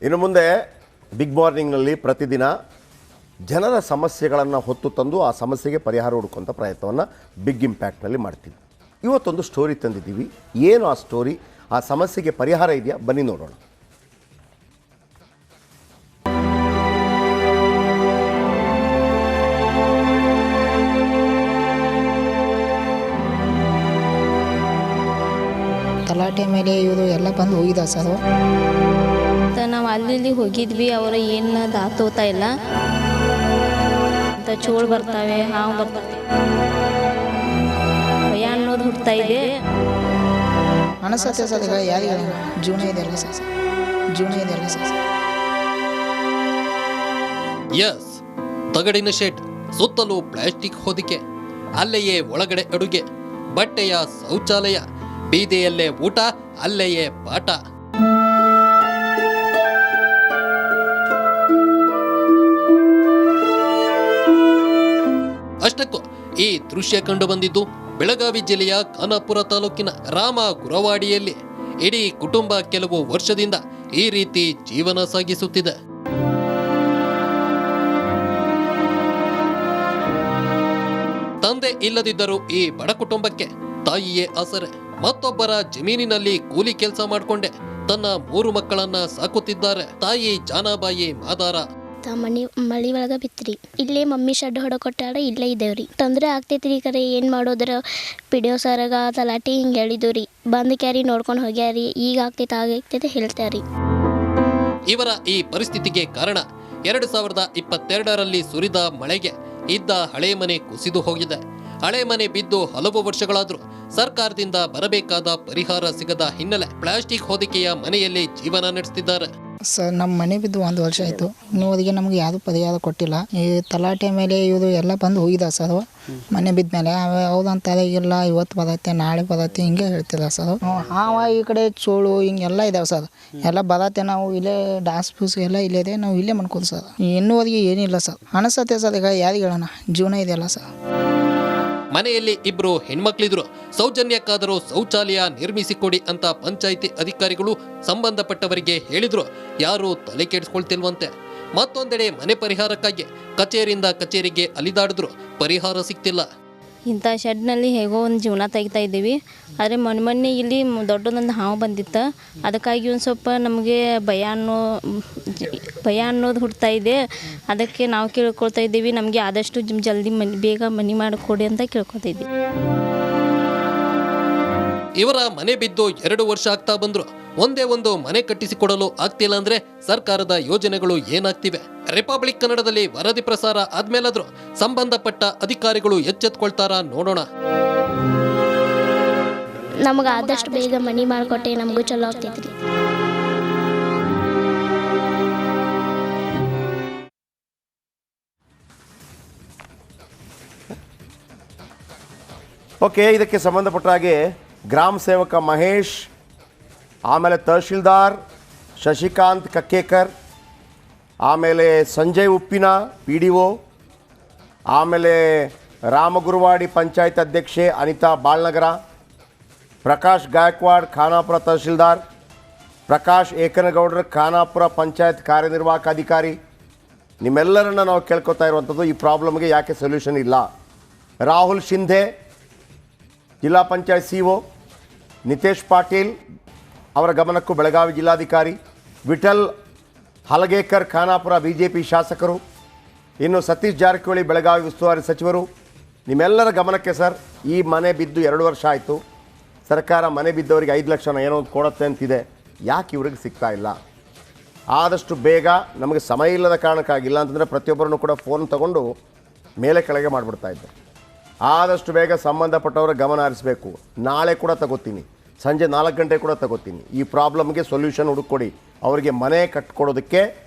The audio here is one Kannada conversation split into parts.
ಇನ್ನು ಮುಂದೆ ಬಿಗ್ ಮಾರ್ನಿಂಗ್ನಲ್ಲಿ ಪ್ರತಿದಿನ ಜನರ ಸಮಸ್ಯೆಗಳನ್ನು ಹೊತ್ತು ತಂದು ಆ ಸಮಸ್ಯೆಗೆ ಪರಿಹಾರ ಹುಡುಕುವಂಥ ಪ್ರಯತ್ನವನ್ನು ಬಿಗ್ ಇಂಪ್ಯಾಕ್ಟ್ನಲ್ಲಿ ಮಾಡ್ತೀವಿ. ಇವತ್ತೊಂದು ಸ್ಟೋರಿ ತಂದಿದ್ದೀವಿ. ಏನು ಆ ಸ್ಟೋರಿ, ಆ ಸಮಸ್ಯೆಗೆ ಪರಿಹಾರ ಇದೆಯಾ, ಬನ್ನಿ ನೋಡೋಣ. ತಲಾಟೆ ಮೇಲೆ ಇವರು ಎಲ್ಲ ಬಂದು ಹೋಗಿದ ಸರ್. ನಾವು ಅಲ್ಲಿ ಹೋಗಿದ್ವಿ, ಅವರು ಏನು ದಾತೋತಾ ಇಲ್ಲ ಅಂತ. ಚೋಳು ಬರ್ತಾವೆ, ಹಾವು ಬರ್ತವೆ, ಭಯ ಅನ್ನೋದು ಹುಡ್ತಾ ಇದೆ. ಅನಿಸುತ್ತೆ ಸರ್, ಈಗ ಯಾರಿಗೆ ಜೀವನ ಇದೆಯಲ್ಲ ಸರ್, ಜೀವನ ಇದೆಯಲ್ಲ ಸರ್. ಎಸ್, ತಗಡಿನ ಶೆಡ್, ಸುತ್ತಲೂ ಪ್ಲಾಸ್ಟಿಕ್ ಹೊದಿಕೆ, ಅಲ್ಲೆಯೇ ಒಳಗಡೆ ಅಡುಗೆ, ಬಟ್ಟೆಯ ಶೌಚಾಲಯ, ಬೀದಿಯಲ್ಲೇ ಊಟ, ಅಲ್ಲೆಯೇ ಪಾಠ. ಅಷ್ಟಕ್ಕೂ ಈ ದೃಶ್ಯ ಕಂಡು ಬಂದಿದ್ದು ಬೆಳಗಾವಿ ಜಿಲ್ಲೆಯ ಖಾನಾಪುರ ತಾಲೂಕಿನ ರಾಮ ಗುರವಾಡಿಯಲ್ಲಿ. ಇಡೀ ಕುಟುಂಬ ಕೆಲವು ವರ್ಷದಿಂದ ಈ ರೀತಿ ಜೀವನ ಸಾಗಿಸುತ್ತಿದೆ. ತಂದೆ ಇಲ್ಲದಿದ್ದರೂ ಈ ಬಡ ಕುಟುಂಬಕ್ಕೆ ತಾಯಿಯೇ ಆಸರೆ. ಮತ್ತೊಬ್ಬರ ಜಮೀನಿನಲ್ಲಿ ಕೂಲಿ ಕೆಲಸ ಮಾಡಿಕೊಂಡೆ ತನ್ನ 3 ಮಕ್ಕಳನ್ನ ಸಾಕುತ್ತಿದ್ದಾರೆ ತಾಯಿ ಜಾನಾಬಾಯಿ ಮಾದಾರ. ಮಳಿ ಒಳಗೆ ಬಿತ್ರಿ, ಇಲ್ಲೇ ಮಮ್ಮಿ ಶೆಡ್ ಹೊಡಕೊಟ್ಟಾರ, ಇಲ್ಲೇ ಇದ್ದೇವ್ರಿ. ತೊಂದರೆ ಆಗ್ತೈತ್ರಿ. ಕರೆ ಏನು ಮಾಡೋದ್ರ, ಪಿಡಿಯೋ ಸರಗ ತಲಾಟಿ ಹಿಂಗೆ ಹೇಳಿದ್ವು ರೀ. ಬಂದು ಕ್ಯಾರಿ ನೋಡ್ಕೊಂಡು ಹೋಗ್ಯಾರಿ. ಈಗ ಆಗೈತೆ ಹೇಳ್ತಾರಿ. ಇವರ ಈ ಪರಿಸ್ಥಿತಿಗೆ ಕಾರಣ 2022ರಲ್ಲಿ ಸುರಿದ ಮಳೆಗೆ ಇದ್ದ ಹಳೆ ಮನೆ ಕುಸಿದು ಹೋಗಿದೆ. ಹಳೆ ಮನೆ ಬಿದ್ದು ಹಲವು ವರ್ಷಗಳಾದ್ರೂ ಸರ್ಕಾರದಿಂದ ಬರಬೇಕಾದ ಪರಿಹಾರ ಸಿಗದ ಹಿನ್ನೆಲೆ ಪ್ಲಾಸ್ಟಿಕ್ ಹೊದಿಕೆಯ ಮನೆಯಲ್ಲಿ ಜೀವನ ನಡೆಸುತ್ತಿದ್ದಾರೆ. ಸರ್, ನಮ್ಮ ಮನೆ ಬಿದ್ದು 1 ವರ್ಷ ಆಯಿತು. ಇನ್ನೂವರೆಗೆ ನಮ್ಗೆ ಯಾವುದು ಪರಿಹಾರ ಕೊಟ್ಟಿಲ್ಲ. ಈ ತಲಾಟೆ ಮೇಲೆ ಇವರು ಎಲ್ಲ ಬಂದು ಹೋಗಿದ ಸರ್. ಮನೆ ಬಿದ್ದ ಮೇಲೆ ಹೌದಂತಾರೆ, ಇಲ್ಲ ಇವತ್ತು ಬರತ್ತೆ, ನಾಳೆ ಬರತ್ತೆ, ಹಿಂಗೆ ಹೇಳ್ತಿಲ್ಲ ಸರ್. ಹಾವ ಈ ಕಡೆ ಚೋಳು ಹಿಂಗೆಲ್ಲ ಇದಾವೆ ಸರ್. ಎಲ್ಲ ಬರತ್ತೆ, ನಾವು ಇಲ್ಲೇ ಡಾಸ್ ಪೂಸ್ ಎಲ್ಲ ಇಲ್ಲೇ ಇದೆ, ನಾವು ಇಲ್ಲೇ ಮಾಡ್ಕೋದು ಸರ್. ಇನ್ನೂವರೆಗೆ ಏನಿಲ್ಲ ಸರ್. ಅನಿಸುತ್ತೆ ಸರ್, ಈಗ ಯಾರಿಗೆ ಹೇಳೋಣ, ಜೀವನ ಇದೆಯಲ್ಲ ಸರ್. ಮನೆಯಲ್ಲಿ 2 ಹೆಣ್ಮಕ್ಳಿದ್ರು. ಸೌಜನ್ಯಕ್ಕಾದರೂ ಶೌಚಾಲಯ ನಿರ್ಮಿಸಿಕೊಡಿ ಅಂತ ಪಂಚಾಯಿತಿ ಅಧಿಕಾರಿಗಳು ಸಂಬಂಧಪಟ್ಟವರಿಗೆ ಹೇಳಿದ್ರು. ಯಾರೂ ತಲೆ ಕೆಡಿಸ್ಕೊಳ್ತಿಲ್ವಂತೆ. ಮತ್ತೊಂದೆಡೆ ಮನೆ ಪರಿಹಾರಕ್ಕಾಗಿ ಕಚೇರಿಯಿಂದ ಕಚೇರಿಗೆ ಅಲಿದಾಡಿದ್ರು, ಪರಿಹಾರ ಸಿಗ್ತಿಲ್ಲ. ಇಂಥ ಶೆಡ್ನಲ್ಲಿ ಹೇಗೋ ಒಂದು ಜೀವನ ತೆಗಿತಾ ಇದ್ದೀವಿ. ಆದರೆ ಮೊನ್ನೆ ಇಲ್ಲಿ ದೊಡ್ಡದೊಂದು ಹಾವು ಬಂದಿತ್ತು. ಅದಕ್ಕಾಗಿ ಒಂದು ಸ್ವಲ್ಪ ನಮಗೆ ಭಯ ಅನ್ನೋದು ಹುಡ್ತಾ ಇದೆ. ಅದಕ್ಕೆ ನಾವು ಕೇಳ್ಕೊಳ್ತಾ ಇದ್ದೀವಿ, ನಮಗೆ ಆದಷ್ಟು ಜಲ್ದಿ ಬೇಗ ಮನೆ ಮಾಡಿಕೊಡಿ ಅಂತ ಕೇಳ್ಕೊತಾ ಇದ್ದೀವಿ. ಇವರ ಮನೆ ಬಿದ್ದು 2 ವರ್ಷ ಆಗ್ತಾ ಬಂದ್ರು. ಒಂದೇ ಒಂದು ಮನೆ ಕಟ್ಟಿಸಿಕೊಡಲು ಆಗ್ತಿಲ್ಲ ಅಂದ್ರೆ ಸರ್ಕಾರದ ಯೋಜನೆಗಳು ಏನಾಗ್ತಿವೆ? ರಿಪಬ್ಲಿಕ್ ಕನ್ನಡದಲ್ಲಿ ವರದಿ ಪ್ರಸಾರ ಆದ್ಮೇಲಾದ್ರೂ ಸಂಬಂಧಪಟ್ಟ ಅಧಿಕಾರಿಗಳು ಎಚ್ಚೆತ್ಕೊಳ್ತಾರ ನೋಡೋಣ. ನಮಗೆ ಆದಷ್ಟು ಬೇಗ ಮನೆ ಮಾಡಿಕೊಟ್ಟೆ ನಮಗೂ ಚಲೋ ಆಗ್ತೈತ್ರಿ. ಓಕೆ, ಇದಕ್ಕೆ ಸಂಬಂಧಪಟ್ಟ ಹಾಗೆ ಗ್ರಾಮ ಸೇವಕ ಮಹೇಶ್, ಆಮೇಲೆ ತಹಶೀಲ್ದಾರ್ ಶಶಿಕಾಂತ್ ಕಕ್ಕೇಕರ್, ಆಮೇಲೆ ಸಂಜಯ್ ಉಪ್ಪಿನ PDO, ಆಮೇಲೆ ರಾಮಗುರುವಾಡಿ ಪಂಚಾಯತ್ ಅಧ್ಯಕ್ಷೆ ಅನಿತಾ ಬಾಳ್ನಗರ, ಪ್ರಕಾಶ್ ಗಾಯಕ್ವಾಡ್ ಖಾನಾಪುರ ತಹಶೀಲ್ದಾರ್, ಪ್ರಕಾಶ್ ಏಕನಗೌಡರ ಖಾನಾಪುರ ಪಂಚಾಯತ್ ಕಾರ್ಯನಿರ್ವಾಹಕ ಅಧಿಕಾರಿ, ನಿಮ್ಮೆಲ್ಲರನ್ನ ನಾವು ಕೇಳ್ಕೊತಾ ಇರುವಂಥದ್ದು ಈ ಪ್ರಾಬ್ಲಮ್ಗೆ ಯಾಕೆ ಸೊಲ್ಯೂಷನ್ ಇಲ್ಲ. ರಾಹುಲ್ ಶಿಂಧೆ ಜಿಲ್ಲಾ ಪಂಚಾಯತ್ CO, ನಿತೇಶ್ ಪಾಟೀಲ್ ಅವರ ಗಮನಕ್ಕೂ ಬೆಳಗಾವಿ ಜಿಲ್ಲಾಧಿಕಾರಿ, ವಿಠಲ್ ಹಲಗೇಕರ್ ಖಾನಾಪುರ BJP ಶಾಸಕರು, ಇನ್ನು ಸತೀಶ್ ಜಾರಕಿಹೊಳಿ ಬೆಳಗಾವಿ ಉಸ್ತುವಾರಿ ಸಚಿವರು, ನಿಮ್ಮೆಲ್ಲರ ಗಮನಕ್ಕೆ ಸರ್, ಈ ಮನೆ ಬಿದ್ದು 2 ವರ್ಷ ಆಯಿತು. ಸರ್ಕಾರ ಮನೆ ಬಿದ್ದವರಿಗೆ 5 ಲಕ್ಷ ಏನೋ ಒಂದು ಕೊಡುತ್ತೆ ಅಂತಿದೆ. ಯಾಕೆ ಇವ್ರಿಗೆ ಸಿಗ್ತಾ ಇಲ್ಲ? ಆದಷ್ಟು ಬೇಗ, ನಮಗೆ ಸಮಯ ಇಲ್ಲದ ಕಾರಣಕ್ಕಾಗಿಲ್ಲ ಅಂತಂದರೆ ಪ್ರತಿಯೊಬ್ಬರನ್ನು ಕೂಡ ಫೋನ್ ತಗೊಂಡು ಮೇಲೆ ಕೆಳಗೆ ಮಾಡಿಬಿಡ್ತಾ ಇದ್ದೆ. ಆದಷ್ಟು ಬೇಗ ಸಂಬಂಧಪಟ್ಟವರ ಗಮನ ಹರಿಸಬೇಕು. ನಾಳೆ ಕೂಡ ತಗೋತೀನಿ, ಸಂಜೆ 4 ಗಂಟೆ ಕೂಡ ತಗೋತೀನಿ. ಈ ಪ್ರಾಬ್ಲಮ್ಗೆ ಸೊಲ್ಯೂಷನ್ ಹುಡುಕೊಡಿ. ಅವರಿಗೆ ಮನೆ ಕಟ್ಕೊಡೋದಕ್ಕೆ,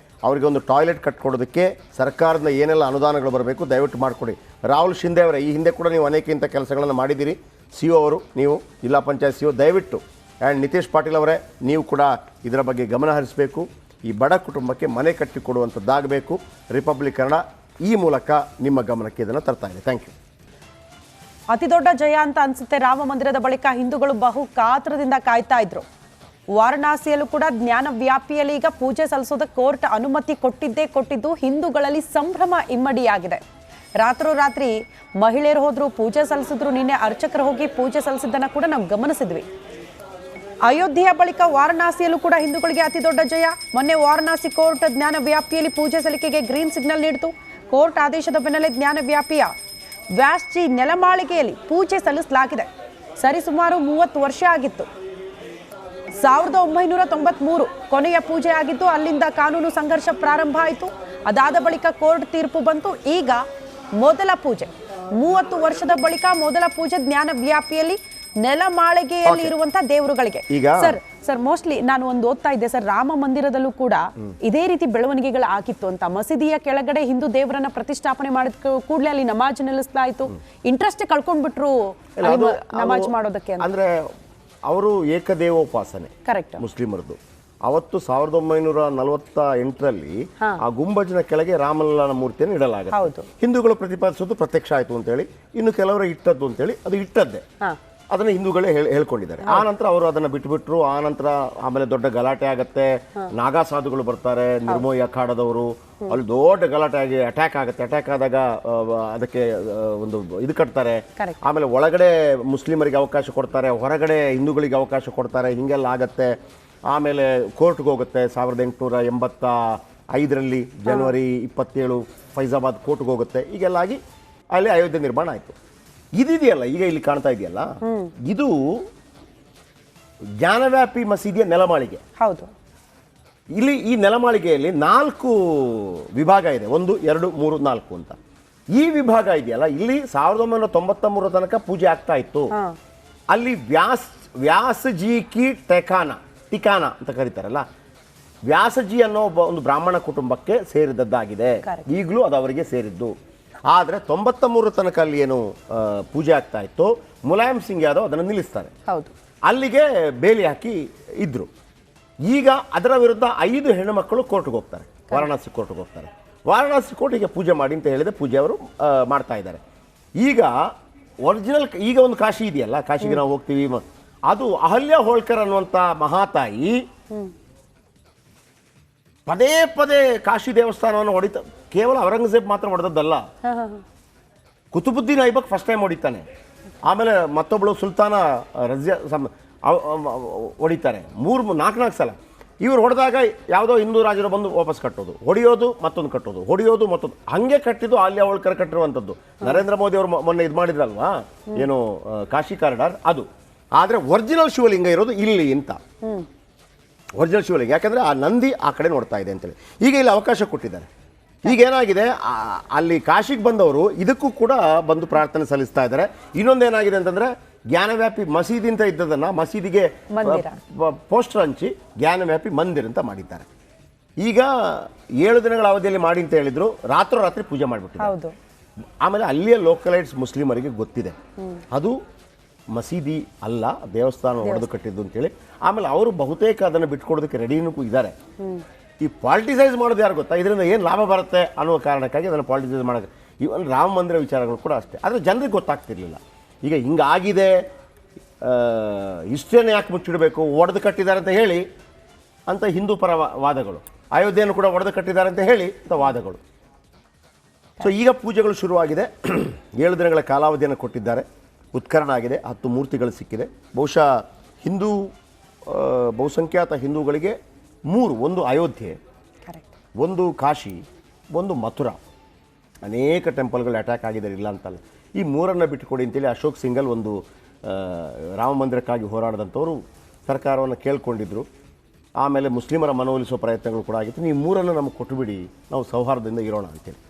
ಅವರಿಗೆ ಒಂದು ಟಾಯ್ಲೆಟ್ ಕಟ್ಕೊಡೋದಕ್ಕೆ ಸರ್ಕಾರದಿಂದ ಏನೆಲ್ಲ ಅನುದಾನಗಳು ಬರಬೇಕು ದಯವಿಟ್ಟು ಮಾಡಿಕೊಡಿ. ರಾಹುಲ್ ಶಿಂಧೆ ಅವರೇ, ಈ ಹಿಂದೆ ಕೂಡ ನೀವು ಅನೇಕ ಇಂಥ ಕೆಲಸಗಳನ್ನು ಮಾಡಿದ್ದೀರಿ. CO ಅವರು, ನೀವು ಜಿಲ್ಲಾ ಪಂಚಾಯತ್ CO, ದಯವಿಟ್ಟು. ಆ್ಯಂಡ್ ನಿತೇಶ್ ಪಾಟೀಲ್ ಅವರೇ, ನೀವು ಕೂಡ ಇದರ ಬಗ್ಗೆ ಗಮನ ಹರಿಸಬೇಕು. ಈ ಬಡ ಕುಟುಂಬಕ್ಕೆ ಮನೆ ಕಟ್ಟಿಕೊಡುವಂಥದ್ದಾಗಬೇಕು. ರಿಪಬ್ಲಿಕ್ ಕನ್ನಡ ಈ ಮೂಲಕ ನಿಮ್ಮ ಗಮನಕ್ಕೆ ಇದನ್ನು ತರ್ತಾ ಇದೆ. Thank you. ಅತಿ ದೊಡ್ಡ ಜಯ ಅಂತ ಅನ್ಸುತ್ತೆ. ರಾಮ ಮಂದಿರದ ಬಳಿಕ ಹಿಂದೂಗಳು ಬಹು ಕಾತರದಿಂದ ಕಾಯ್ತಾ ಇದ್ರು. ವಾರಣಾಸಿಯಲ್ಲೂ ಕೂಡ ಜ್ಞಾನ ವ್ಯಾಪಿಯಲ್ಲಿ ಈಗ ಪೂಜೆ ಸಲ್ಲಿಸೋದಕ್ಕೆ ಕೋರ್ಟ್ ಅನುಮತಿ ಕೊಟ್ಟಿದ್ದು ಹಿಂದೂಗಳಲ್ಲಿ ಸಂಭ್ರಮ ಇಮ್ಮಡಿಯಾಗಿದೆ. ರಾತ್ರೋರಾತ್ರಿ ಮಹಿಳೆಯರು ಹೋದ್ರು, ಪೂಜೆ ಸಲ್ಲಿಸಿದ್ರು. ನಿನ್ನೆ ಅರ್ಚಕರು ಹೋಗಿ ಪೂಜೆ ಸಲ್ಲಿಸಿದ್ದನ್ನ ಕೂಡ ನಾವು ಗಮನಿಸಿದ್ವಿ. ಅಯೋಧ್ಯೆಯ ಬಳಿಕ ವಾರಣಾಸಿಯಲ್ಲೂ ಕೂಡ ಹಿಂದೂಗಳಿಗೆ ಅತಿ ದೊಡ್ಡ ಜಯ. ಮೊನ್ನೆ ವಾರಣಾಸಿ ಕೋರ್ಟ್ ಜ್ಞಾನ ವ್ಯಾಪ್ತಿಯಲ್ಲಿ ಪೂಜೆ ಸಲ್ಲಿಕೆಗೆ ಗ್ರೀನ್ ಸಿಗ್ನಲ್ ನೀಡಿತು. ಕೋರ್ಟ್ ಆದೇಶದ ಬೆನ್ನಲ್ಲೇ ಜ್ಞಾನ ವ್ಯಾಪಿಯ ವ್ಯಾಸ್ಜಿ ನೆಲಮಾಳಿಗೆಯಲ್ಲಿ ಪೂಜೆ ಸಲ್ಲಿಸಲಾಗಿದೆ. ಸರಿಸುಮಾರು 30 ವರ್ಷ ಆಗಿತ್ತು. 1993 ಕೊನೆಯ ಪೂಜೆ ಆಗಿದ್ದು, ಅಲ್ಲಿಂದ ಕಾನೂನು ಸಂಘರ್ಷ ಪ್ರಾರಂಭ ಆಯಿತು. ಅದಾದ ಬಳಿಕ ಕೋರ್ಟ್ ತೀರ್ಪು ಬಂತು. ಈಗ ಮೊದಲ ಪೂಜೆ, 30 ವರ್ಷದ ಬಳಿಕ ಮೊದಲ ಪೂಜೆ ಜ್ಞಾನ ವ್ಯಾಪಿಯಲ್ಲಿ ನೆಲಮಾಳಿಗೆಯಲ್ಲಿ ಇರುವಂತಹ ದೇವರುಗಳಿಗೆ. ಸರ್ ಮೋಸ್ಟ್ಲಿ ನಾನು ಒಂದು ಓದ್ತಾ ಇದ್ದೆ ಸರ್, ರಾಮ ಮಂದಿರದಲ್ಲೂ ಕೂಡ ಇದೇ ರೀತಿ ಬೆಳವಣಿಗೆಗಳು ಆಗಿತ್ತು ಅಂತ. ಮಸೀದಿಯ ಕೆಳಗಡೆ ಹಿಂದೂ ದೇವರನ್ನ ಪ್ರತಿಷ್ಠಾಪನೆ ಮಾಡಿದ ಕೂಡಲೇ ಅಲ್ಲಿ ನಮಾಜ್ ನಿಲ್ಲಿಸಲಾಯಿತು. ಇಂಟ್ರೆಸ್ಟ್ ಕಳ್ಕೊಂಡ್ಬಿಟ್ರು ನಮಾಜ್ ಮಾಡೋದಕ್ಕೆ. ಅಂದ್ರೆ ಅವರು ಏಕದೇವೋಪಾಸನೆ ಕರೆಕ್ಟ್ ಮುಸ್ಲಿಮರದು. ಅವತ್ತು 1948ರಲ್ಲಿ ಆ ಗುಂಬಜ್ನ ಕೆಳಗೆ ರಾಮಲಲ್ಲನ ಮೂರ್ತಿಯನ್ನು ಇಡಲಾಗುತ್ತೆ. ಹಿಂದೂಗಳು ಪ್ರತಿಪಾದಿಸೋದು ಪ್ರತ್ಯಕ್ಷ ಆಯ್ತು ಅಂತೇಳಿ, ಇನ್ನು ಕೆಲವರು ಇಟ್ಟದ್ದು ಅಂತೇಳಿ ಅದು ಇಟ್ಟದ್ದೇ. ಅದನ್ನ ಹಿಂದೂಗಳೇ ಹೇಳ್ಕೊಂಡಿದ್ದಾರೆ. ಆ ನಂತರ ಅವರು ಅದನ್ನ ಬಿಟ್ಬಿಟ್ರು. ಆ ನಂತರ ಆಮೇಲೆ ದೊಡ್ಡ ಗಲಾಟೆ ಆಗತ್ತೆ. ನಾಗಾ ಸಾಧುಗಳು ಬರ್ತಾರೆ, ನಿರ್ಮೋಯಿ ಅಖಾಡದವರು. ಅಲ್ಲಿ ದೊಡ್ಡ ಗಲಾಟೆ ಆಗಿ ಅಟ್ಯಾಕ್ ಆಗುತ್ತೆ. ಅಟ್ಯಾಕ್ ಆದಾಗ ಅದಕ್ಕೆ ಒಂದು ಇದು ಕಟ್ತಾರೆ. ಆಮೇಲೆ ಒಳಗಡೆ ಮುಸ್ಲಿಮರಿಗೆ ಅವಕಾಶ ಕೊಡ್ತಾರೆ, ಹೊರಗಡೆ ಹಿಂದೂಗಳಿಗೆ ಅವಕಾಶ ಕೊಡ್ತಾರೆ. ಹಿಂಗೆಲ್ಲ ಆಗತ್ತೆ. ಆಮೇಲೆ ಕೋರ್ಟ್ಗೆ ಹೋಗುತ್ತೆ. 1885ರಲ್ಲಿ ಜನವರಿ 27 ಫೈಜಾಬಾದ್ ಕೋರ್ಟ್ಗೆ ಹೋಗುತ್ತೆ. ಈಗೆಲ್ಲ ಆಗಿ ಅಲ್ಲಿ ಅಯೋಧ್ಯೆ ನಿರ್ಮಾಣ ಆಯಿತು. ಇದಿದೆಯಲ್ಲ ಈಗ ಇಲ್ಲಿ ಕಾಣ್ತಾ ಇದೆಯಲ್ಲ, ಇದು ಜ್ಞಾನವ್ಯಾಪಿ ಮಸೀದಿಯ ನೆಲಮಾಳಿಗೆ. ಹೌದು. ಇಲ್ಲಿ ಈ ನೆಲಮಾಳಿಗೆಯಲ್ಲಿ 4 ವಿಭಾಗ ಇದೆ. 1, 2, 3, 4 ಅಂತ. ಈ ವಿಭಾಗ ಇದೆಯಲ್ಲ, ಇಲ್ಲಿ 1993 ತನಕ ಪೂಜೆ ಆಗ್ತಾ ಇತ್ತು. ಅಲ್ಲಿ ವ್ಯಾಸಜಿ ಕಿ ಟಿಕಾನ ಅಂತ ಕರೀತಾರಲ್ಲ, ವ್ಯಾಸಜಿ ಅನ್ನೋ ಒಂದು ಬ್ರಾಹ್ಮಣ ಕುಟುಂಬಕ್ಕೆ ಸೇರಿದದ್ದಾಗಿದೆ. ಈಗಲೂ ಅದು ಅವರಿಗೆ ಸೇರಿದ್ದು. ಆದರೆ 93 ತನಕ ಅಲ್ಲಿ ಏನು ಪೂಜೆ ಆಗ್ತಾ ಇತ್ತು, ಮುಲಾಯಂ ಸಿಂಗ್ ಯಾದವ್ ಅದನ್ನು ನಿಲ್ಲಿಸ್ತಾರೆ. ಅಲ್ಲಿಗೆ ಬೇಲಿ ಹಾಕಿ ಇದ್ರು. ಈಗ ಅದರ ವಿರುದ್ಧ 5 ಹೆಣ್ಣುಮಕ್ಕಳು ಕೋರ್ಟ್ಗೆ ಹೋಗ್ತಾರೆ, ವಾರಣಾಸಿ ಕೋರ್ಟ್ಗೆ ಹೋಗ್ತಾರೆ. ವಾರಣಾಸಿ ಕೋರ್ಟಿಗೆ ಪೂಜೆ ಮಾಡಿ ಅಂತ ಹೇಳಿದೆ, ಪೂಜೆ ಅವರು ಮಾಡ್ತಾ ಇದ್ದಾರೆ. ಈಗ ಒರಿಜಿನಲ್ ಈಗ ಒಂದು ಕಾಶಿ ಇದೆಯಲ್ಲ, ಕಾಶಿಗೆ ನಾವು ಹೋಗ್ತೀವಿ, ಅದು ಅಹಲ್ಯ ಹೋಳ್ಕರ್ ಅನ್ನುವಂಥ ಮಹಾತಾಯಿ ಪದೇ ಪದೇ ಕಾಶಿ ದೇವಸ್ಥಾನವನ್ನು ಹೊಡಿತ. ಕೇವಲ ಔರಂಗಜೇಬ್ ಮಾತ್ರ ಹೊಡೆದದ್ದಲ್ಲ, ಕುತುಬುದ್ದೀನ್ ಐಬಕ್ ಫಸ್ಟ್ ಟೈಮ್ ಹೊಡಿತಾನೆ. ಆಮೇಲೆ ಮತ್ತೊಬ್ಬಳು ಸುಲ್ತಾನ ರಜಿಯಾ ಹೊಡಿತಾರೆ. 3-4 ಸಲ. ಇವರು ಹೊಡೆದಾಗ ಯಾವುದೋ ಹಿಂದೂ ರಾಜರು ಬಂದು ವಾಪಸ್ ಕಟ್ಟೋದು, ಹೊಡೆಯೋದು, ಮತ್ತೊಂದು ಕಟ್ಟೋದು, ಹೊಡೆಯೋದು, ಮತ್ತೊಂದು. ಹಂಗೆ ಕಟ್ಟಿದ್ದು ಅಹಲ್ಯ ಹೋಳ್ಕರ್ ಕಟ್ಟಿರುವಂಥದ್ದು. ನರೇಂದ್ರ ಮೋದಿ ಅವರು ಮೊನ್ನೆ ಇದು ಮಾಡಿದ್ರಲ್ವಾ, ಏನು ಕಾಶಿ ಕಾರಿಡಾರ್, ಅದು. ಆದರೆ ಒರಿಜಿನಲ್ ಶಿವಲಿಂಗ ಇರೋದು ಇಲ್ಲಿ ಅಂತ. ಒರಿಜಿನಲ್ ಶಿವಲಿಂಗ, ಯಾಕಂದರೆ ಆ ನಂದಿ ಆ ಕಡೆ ನೋಡ್ತಾ ಇದೆ ಅಂತೇಳಿ ಈಗ ಇಲ್ಲಿ ಅವಕಾಶ ಕೊಟ್ಟಿದ್ದಾರೆ. ಈಗ ಏನಾಗಿದೆ, ಅಲ್ಲಿ ಕಾಶಿಗೆ ಬಂದವರು ಇದಕ್ಕೂ ಕೂಡ ಬಂದು ಪ್ರಾರ್ಥನೆ ಸಲ್ಲಿಸ್ತಾ ಇದ್ದಾರೆ. ಇನ್ನೊಂದೇನಾಗಿದೆ ಅಂತಂದರೆ, ಜ್ಞಾನವ್ಯಾಪಿ ಮಸೀದಿ ಅಂತ ಇದ್ದದನ್ನು ಮಸೀದಿಗೆ ಪೋಸ್ಟರ್ ಹಂಚಿ ಜ್ಞಾನವ್ಯಾಪಿ ಮಂದಿರ್ ಅಂತ ಮಾಡಿದ್ದಾರೆ. ಈಗ 7 ದಿನಗಳ ಅವಧಿಯಲ್ಲಿ ಮಾಡಿ ಅಂತ ಹೇಳಿದ್ರು, ರಾತ್ರೋರಾತ್ರಿ ಪೂಜೆ ಮಾಡಿಬಿಟ್ಟಿದ್ದಾರೆ. ಆಮೇಲೆ ಅಲ್ಲಿಯ ಲೋಕಲೈಟ್ಸ್ ಮುಸ್ಲಿಮರಿಗೆ ಗೊತ್ತಿದೆ ಅದು ಮಸೀದಿ ಅಲ್ಲ, ದೇವಸ್ಥಾನ ಹೊಡೆದು ಕಟ್ಟಿದ್ದು ಅಂತೇಳಿ. ಆಮೇಲೆ ಅವರು ಬಹುತೇಕ ಅದನ್ನು ಬಿಟ್ಕೊಡೋದಕ್ಕೆ ರೆಡಿನೂ ಇದ್ದಾರೆ. ಈ ಪಾಲಿಟಿಸೈಸ್ ಮಾಡೋದು ಯಾರು ಗೊತ್ತಾ, ಇದರಿಂದ ಏನು ಲಾಭ ಬರುತ್ತೆ ಅನ್ನೋ ಕಾರಣಕ್ಕಾಗಿ ಅದನ್ನು ಪಾಲಿಟಿಸೈಸ್ ಮಾಡೋಕ್ಕೆ. ಇವನ್ ರಾಮ ಮಂದಿರ ವಿಚಾರಗಳು ಕೂಡ ಅಷ್ಟೇ. ಆದರೆ ಜನರಿಗೆ ಗೊತ್ತಾಗ್ತಿರ್ಲಿಲ್ಲ. ಈಗ ಹಿಂಗಾಗಿದೆ, ಹಿಸ್ಟ್ರಿಯನ್ನು ಯಾಕೆ ಮುಚ್ಚಿಡಬೇಕು, ಒಡೆದು ಕಟ್ಟಿದ್ದಾರೆ ಅಂತ ಹೇಳಿ ಅಂತ ಹಿಂದೂ ಪರ ವಾದಗಳು, ಅಯೋಧ್ಯೆಯನ್ನು ಕೂಡ ಒಡೆದು ಕಟ್ಟಿದ್ದಾರೆ ಅಂತ ಹೇಳಿ ಅಂತ ವಾದಗಳು. ಸೊ ಈಗ ಪೂಜೆಗಳು ಶುರುವಾಗಿದೆ. 7 ದಿನಗಳ ಕಾಲಾವಧಿಯನ್ನು ಕೊಟ್ಟಿದ್ದಾರೆ. ಉತ್ಖನನ ಆಗಿದೆ, 10 ಮೂರ್ತಿಗಳು ಸಿಕ್ಕಿದೆ. ಬಹುಶಃ ಹಿಂದೂ ಬಹುಸಂಖ್ಯಾತ ಹಿಂದೂಗಳಿಗೆ 3, ಒಂದು ಅಯೋಧ್ಯೆ, ಒಂದು ಕಾಶಿ, ಒಂದು ಮಥುರಾ. ಅನೇಕ ಟೆಂಪಲ್ಗಳು ಅಟ್ಯಾಕ್ ಆಗಿದ್ದಾರೆ, ಇಲ್ಲ ಅಂತಲ್ಲ. ಈ 3 ಬಿಟ್ಟುಕೊಡಿ ಅಂತೇಳಿ ಅಶೋಕ್ ಸಿಂಗಲ್ ಒಂದು ರಾಮ ಮಂದಿರಕ್ಕಾಗಿ ಹೋರಾಡಿದಂಥವರು ಸರ್ಕಾರವನ್ನು ಕೇಳ್ಕೊಂಡಿದ್ರು. ಆಮೇಲೆ ಮುಸ್ಲಿಮರ ಮನವೊಲಿಸುವ ಪ್ರಯತ್ನಗಳು ಕೂಡ ಆಗಿತ್ತು. ನೀವು 3 ನಮಗೆ ಕೊಟ್ಟುಬಿಡಿ, ನಾವು ಸೌಹಾರ್ದದಿಂದ ಇರೋಣ ಅಂತೇಳಿ.